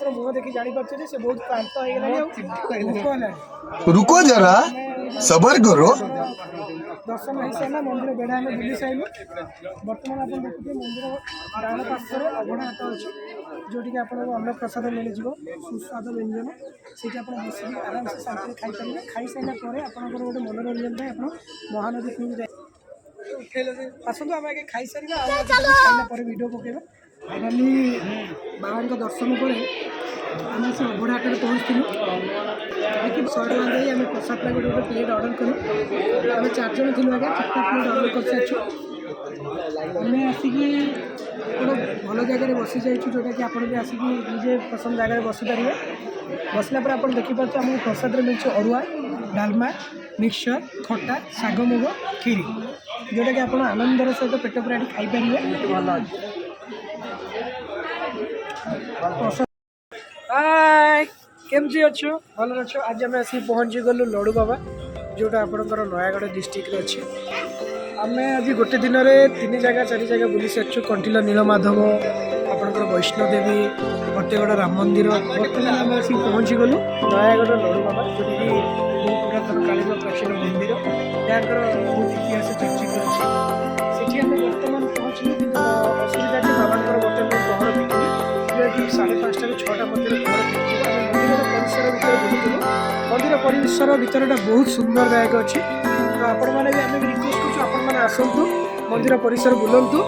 मुह देखी जापर से बहुत क्लांत हो गला रुको जरा सबर करो। दर्शन हो सारा मंदिर बेढ़ा आम बुली सारू बर्तमान आप देखिए मंदिर डाण पार्श्वर अभड़ा हाट अच्छी जोटि आपको अन्न प्रसाद मिल सुस्वाद व्यंजन से बस आराम से शांति खाईपारे खाई सारा पर आप गोटे मनोरंजन आप महानदी कूल जाए आसतु आम आगे खाई सारे खाइला भिड पकेबा फाइनाली बाबा दर्शन पर आम से अभड़ा हाट में पहुँचलु देखिए 100 टका दे आम प्रसाद पैकेट गोटे प्लेट अर्डर कलु आम 4 जन थी आगे 4टा प्लेट अर्डर कर सारी आम आसिक गोटे भल जगह बसी जाइए जोटा कि आप आसिक निजे पसंद जगह बसीपारे बसला पर आप देखिए आम प्रसाद मिलছে अरुआ डालमा मिक्सचर खटा शाग मुग खीरी जोटा कि आप आनंदर सहित पेट पूरा खाईपारे भल हाय केमती अच्छो भल अच्छो आज आम आसिक पहुँची गलु लड़ू बाबा जोटा आपंकर नयागढ़ डिस्ट्रिक्ट अच्छे आम आज गोटे दिन में 3 जगह 4 जगह बुली सारी कंटिला नीलमाधव आपंकर वैष्णोदेवी फतेगढ़ राम मंदिर बर्तमान आम आसिक पहुँची गलु नयागढ़ लड़ू बाबा जोटा कि बहुत पुरातन कालीन प्राचीन मंदिर यहाँ बहुत इतिहास चर्चित अच्छे से बर्तमान पहुँचलु कि असुविधा कि बाबा बर्तमान पहर पिटी कि 5:30 ରୁ 6ଟା मंदिर मंदिर परिसर भितरटा बहुत सुंदरदायक अच्छी तो आपण मैंने भी आम रिक्वेस्ट करूँ आपण मैंने आसतु मंदिर परिसर बुलंतु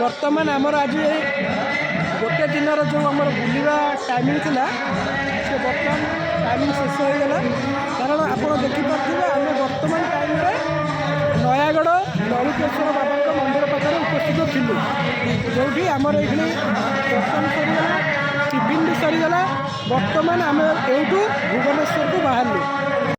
बर्तमान आमर आज गोटे दिन जो आम बुलवा टाइमिंग थिला से बर्तमान टाइमिंग शेष हो गला कारण आप देखिपे आम बर्तमान टाइम नयागढ़ ललितेश्वर बाबा मंदिर पाखे उपस्थित थिलु जो आमर ये दर्शन सरीगला टिफिन भी सरीगला बर्तमान आम एठू भुवनेश्वर को बाहर